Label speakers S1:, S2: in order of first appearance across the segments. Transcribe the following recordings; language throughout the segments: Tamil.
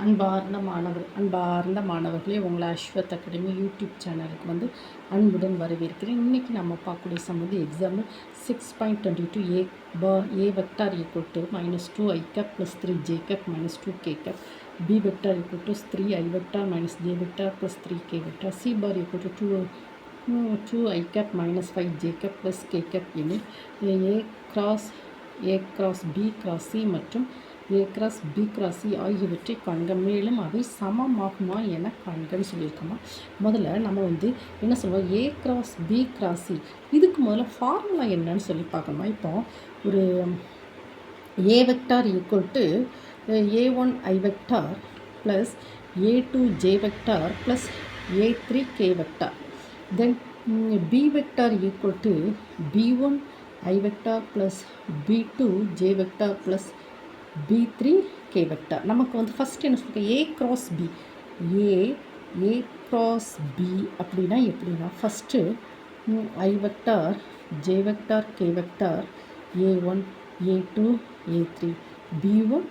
S1: அன்பார்ந்த மாணவர்களே, உங்களை அஸ்வத் அகாடமி யூடியூப் சேனலுக்கு அன்புடன் வரவேற்கிறேன். இன்றைக்கி நம்ம பார்க்கக்கூடிய some example 6.22 a vector equal to -2 i cap plus 3 j cap minus 2 k cap, b vector equal to 3 i vector minus j vector plus 3 k vector, c bar equal to 2 i cap minus 5 j cap plus k cap எனில் a cross b cross c மற்றும் a cross b cross c ஆகியவற்றை காண்க, மேலும் அவை சமமாகுமா என காண்கன்னு சொல்லியிருக்கோமா. முதல்ல நம்ம என்ன சொல்லுவோம், a cross b cross c, இதுக்கு முதல்ல ஃபார்முலா என்னன்னு சொல்லி பார்க்கணுமா. இப்போ ஒரு a vector equal to a1 i vector plus a2 j vector plus a3 k vector, then b vector equal to b1 i vector plus b2 j vector plus b3 k vector. நமக்கு ஃபஸ்ட்டு என்ன சொல்லுங்க, a cross b, a cross b அப்படின்னா எப்படின்னா, first i vector j vector k vector a1 a2 a3 b1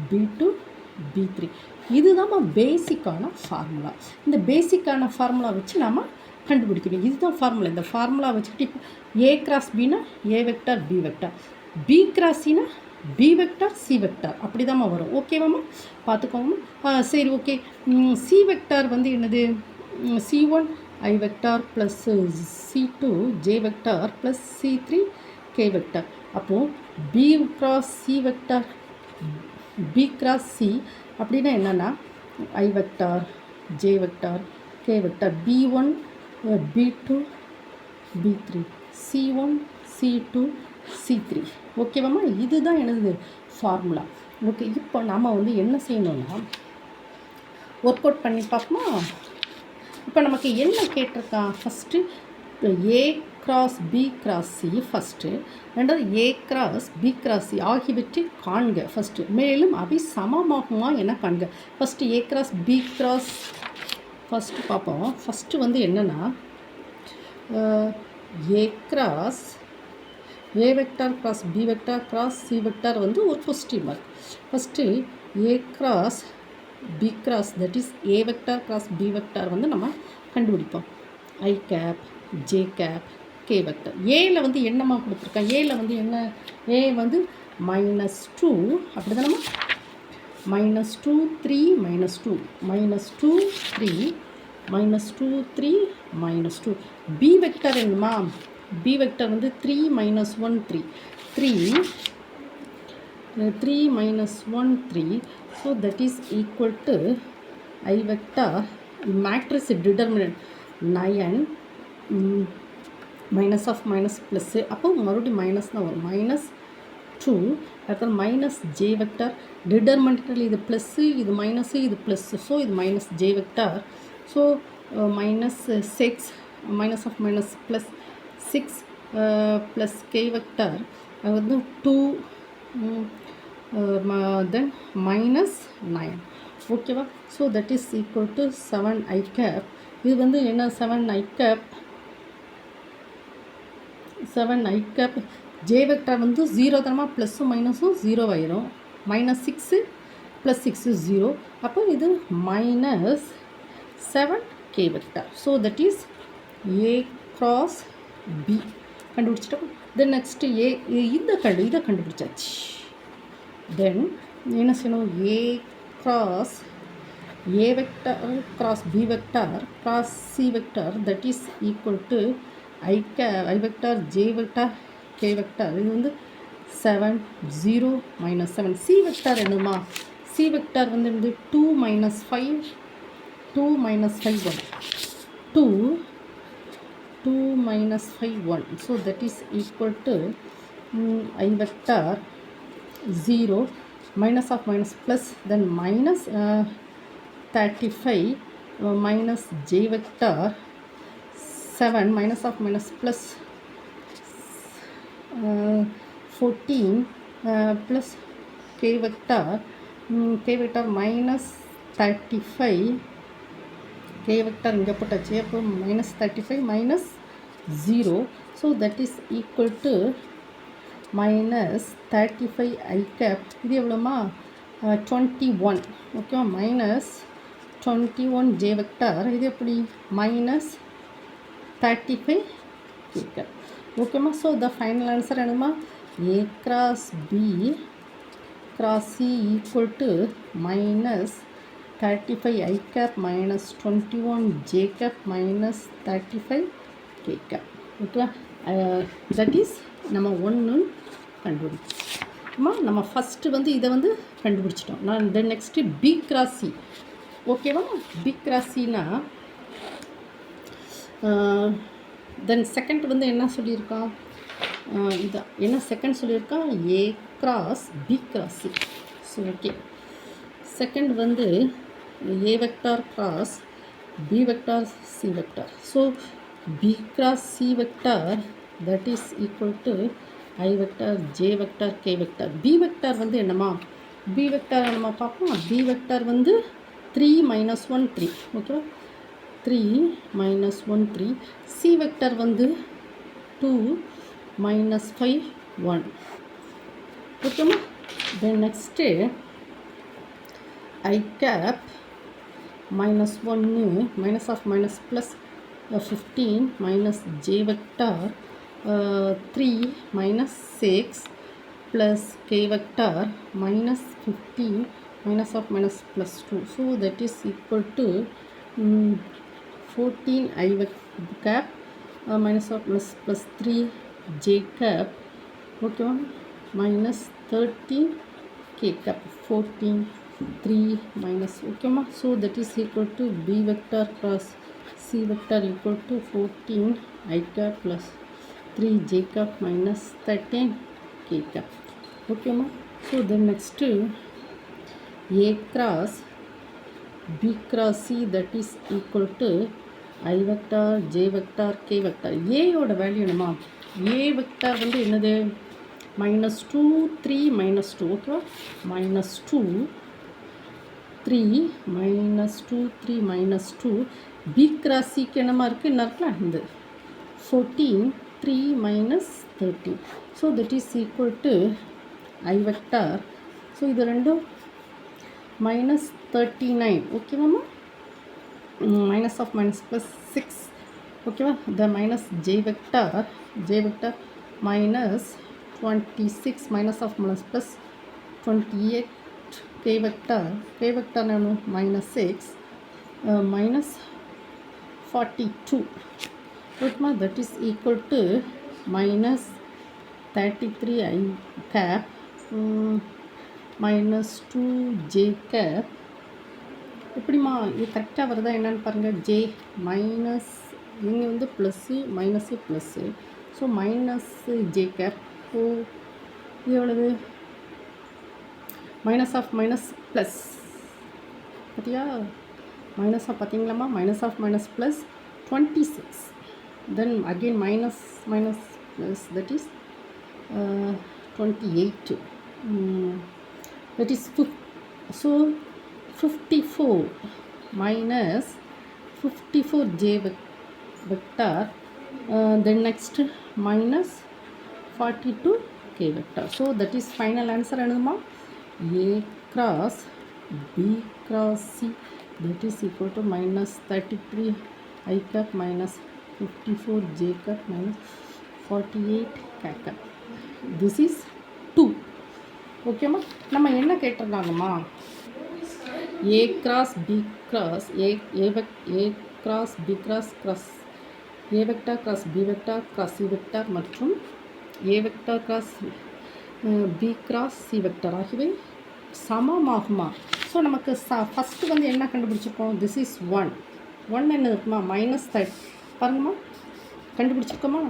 S1: b2 b3, இதுதான் பேசிக்கான ஃபார்முலா. இந்த பேசிக்கான ஃபார்முலா வச்சு நாம் கண்டுபிடிக்கணும். இதுதான் ஃபார்முலா. இந்த ஃபார்முலா வச்சுக்கிட்டு இப்போ a cross bனா a vector b vector, b cross cனா b vector C vector, அப்படி தான் வரும். ஓகேவாம்மா, பார்த்துக்கோங்கம்மா. சரி, ஓகே. சி வெக்டார் என்னது, c1 i vector plus c2 j vector plus c3 k vector. அப்போது b cross c vector b cross c அப்படின்னா என்னென்னா i vector j vector k vector b1 b2 b3 c1 c2 c3. ஓகேவாம்மா, இதுதான் எனது ஃபார்முலா. ஓகே, இப்போ நம்ம என்ன செய்யணும்னா ஒர்க் அவுட் பண்ணி பார்ப்போமா. இப்போ நமக்கு என்ன கேட்டிருக்கான், first a cross b cross c first, ரெண்டாவது a cross b cross c ஆகியவற்றை காண்க ஃபஸ்ட்டு, மேலும் அவை சமமாகுமா என காண்க. First a cross b cross first பார்ப்போம். ஃபஸ்ட்டு என்னென்னா a cross a vector cross b vector cross c vector ஒரு positive mark. First a cross b cross, that is a vector cross b vector நம்ம கண்டுபிடிப்போம். i cap j cap k vector. ஏல என்னமா கொடுத்துருக்கேன், ஏல என்ன, a -2 அப்படி தானே, -2 3 -2 -2 3 -2 3 -2. b வெக்டார் என்னமா, b vector 3 -1 3 3 3 -1 3, so that is equal to i vector matrix determinant 9 minus of minus plus, அப்போ மறுபடியும் மைனஸ் தான் வரும், -2, அடுத்தது மைனஸ் ஜே வெக்டார் டிட்டர்மினன்ட், இது ப்ளஸ்ஸு இது மைனஸு இது ப்ளஸ்ஸு, ஸோ இது minus J vector, so -6 minus of minus plus 6 plus k vector 2 then -9. ஓகேவா, so that is equal to 7 i cap. இது என்ன 7 i cap, 7 i cap j vector 0 தானமா, ப்ளஸ்ஸும் மைனஸும் 0 ஆயிரும், -6 ப்ளஸ் 6 0, அப்போ இது -7 k vector. So that is a cross b கண்டுபிடிச்சிட்டோம். தென் நெக்ஸ்ட்டு இதை கண்டுபிடிச்சாச்சு. தென் என்ன செய்யணும், a cross a vector cross b vector cross c vector, that is equal to i vector j vector k vector. இது 7 0 -7. c வெக்டார் என்னமா, c vector 2 -5 2 -5 1 2 -5 1, so that is equal to i vector 0 minus of minus plus, then minus 35 minus j vector 7 minus of minus plus 14 plus k vector minus 35, k vector இங்கே போட்டாச்சு, அப்போ -35 minus 0, so that is equal to -35 i cap. இது எவ்வளோமா, 21 ஓகேவா மைனஸ் 21 ஜே வெக்டார் இது எப்படி மைனஸ் 35 கேட்க ஓகேம்மா. ஸோ த ஃபைனல் ஆன்சர் என்னமா A cross B cross C equal to minus 35 I cap minus 21 J cap minus 35 K cap ஓகேவா. தட் இஸ் நம்ம ஒன்று கண்டுபிடிச்சோம்மா. நம்ம ஃபஸ்ட்டு வந்து இதை வந்து கண்டுபிடிச்சிட்டோம். நான் then next B cross C ஓகேவா. பி கிராஸ் சினா தென் செகண்ட் வந்து என்ன சொல்லியிருக்கான் இதான் என்ன செகண்ட் சொல்லியிருக்கான் A cross B cross C. So okay second வந்து A vector cross B vector C vector. So B cross C vector that is equal to I vector J vector K vector. B vector வந்து என்னமா B vector என்னமா பார்ப்போம். B vector வந்து 3 minus 1 3 okay 3 minus 1 3. C vector வந்து 2 minus 5 1 ஓகேமா. Then next I cap minus 1 minus of minus plus 15 minus j vector 3 minus 6 plus k vector minus 15 minus of minus plus 2. So that is equal to 14 I cap minus of minus plus 3 j cap okay minus 13 k cap 14 3 minus okay ma. So that is equal to b vector cross c vector equal to 14 I cap plus 3 j cap minus 13 k cap okay ma. So then next a cross b cross c that is equal to I vector j vector k vector. a ஓட வேல்யூ என்னமா a vector வந்து என்னது minus 2 3 minus 2 okay minus 2 3 minus 2 3 minus 2 b cross c க்கு என்னமா இருக்கு என்ன இருக்கலாம் இந்த 14 3 minus 13. So that is equal to I vector. So இது ரெண்டும் minus 39 okay மாமா minus of minus plus 6 okay the minus j vector minus 26 minus of minus plus 28 k vector nanu minus 6 minus 42 right ma. That is equal to minus 33 I cap minus 2 j cap எப்படிமா இது கரெக்டாக வருதா என்னன்னு பாருங்கள். ஜே மைனஸ் இங்கே வந்து plus minus plus so minus j cap ஓ இது எவ்வளவு மைனஸ் ஆஃப் மைனஸ் ப்ளஸ் பார்த்தியா மைனஸ் ஆஃப் பார்த்தீங்களாம்மா minus of minus plus 26 then again minus minus plus that is 28 that is so 54 minus 54 j vector then next minus 42 k vector. So that is final answer anuma a cross b cross c that is equal to minus 33 I cap minus 54 j cap minus 48 k cap. This is 2 okay ma. நம்ம என்ன கேட்டிருக்காங்கம்மா a cross b cross a cross b cross cross a vector cross b vector cross c vector மற்றும் a vector cross b cross c vector ஆகியவை சமமாகுமா. ஸோ நமக்கு ஃபஸ்ட்டு வந்து என்ன கண்டுபிடிச்சிருக்கோம் திஸ் இஸ் 1 என்ன இருக்குமா மைனஸ் 30 பாருங்கம்மா கண்டுபிடிச்சிருக்கோமா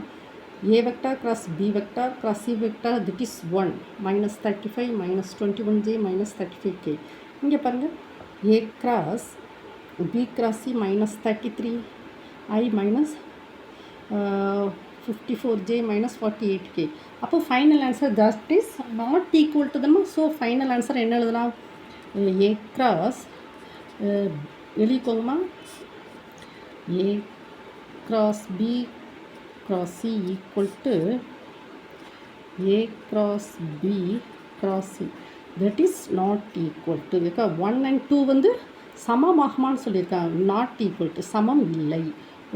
S1: a vector cross b vector cross c vector that is 1 minus 35 minus 21j minus 35k. இங்கே பாருங்கள் a cross b cross c minus 33 I minus 54j minus 48k. அப்போ final answer that is not equal to them. So final answer என்ன எழுதலாம் a cross எழுதிக்கோங்கம்மா a cross b cross c equal to a cross b cross c. That is not equal to இருக்கா 1 and 2 வந்து சமமாகுமான்னு சொல்லியிருக்காங்க. நாட் ஈக்குவல் டு சமம் இல்லை.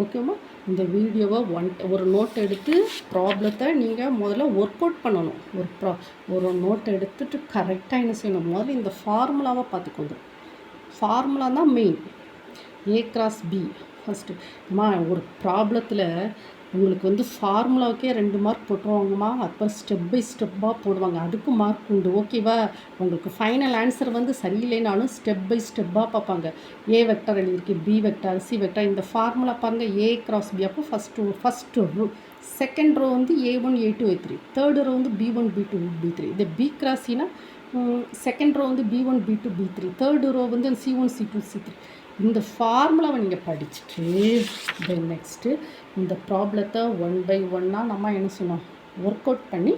S1: ஓகேவா? இந்த வீடியோவை ஒரு நோட் எடுத்து ப்ராப்ளத்தை நீங்கள் முதல்ல ஒர்க் அவுட் பண்ணணும். ஒரு நோட் எடுத்துட்டு கரெக்டாக என்ன செய்யணும், முதல்ல இந்த ஃபார்முலாவை பார்த்துக்கோங்க. ஃபார்முலா தான் main. A cross B first ஒரு ப்ராப்ளத்தில் உங்களுக்கு வந்து ஃபார்முலாவுக்கே 2 மார்க் போட்டுருவாங்கம்மா. அப்புறம் ஸ்டெப் பை ஸ்டெப்பாக போடுவாங்க, அதுக்கும் மார்க் உண்டு. ஓகேவா? உங்களுக்கு ஃபைனல் ஆன்சர் வந்து சரியில்லைனாலும் ஸ்டெப் பை ஸ்டெப்பாக பார்ப்பாங்க. ஏ வெக்டார் எழுதியிருக்கு, பி வெக்டார், சி வெக்டார். இந்த ஃபார்முலா பாருங்கள், ஏ கிராஸ் பி. அப்போ ஃபஸ்ட்டு ரோ, செகண்ட் ரோ வந்து A1 A2 A3, third row வந்து B1 B2 B3. இந்த பி கிராஸினா செகண்ட் ரோ வந்து B1 B2 B3, third row வந்து C1 C2 C3. இந்த ஃபார்முலாவை நீங்கள் படிச்சுட்டு தென் நெக்ஸ்ட்டு இந்த ப்ராப்ளத்தை 1 by 1 நம்ம என்ன செய்யணும், ஒர்க் அவுட் பண்ணி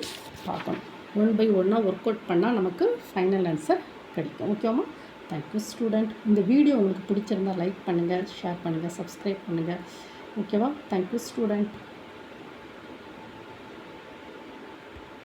S1: பார்க்கணும். 1 by 1 ஒர்க் அவுட் பண்ணால் நமக்கு ஃபைனல் ஆன்சர் கிடைக்கும். ஓகேவா? Thank you student. இந்த வீடியோ உங்களுக்கு பிடிச்சிருந்தால் லைக் பண்ணுங்கள், ஷேர் பண்ணுங்கள், சப்ஸ்கிரைப் பண்ணுங்கள். ஓகேவா? Thank you student.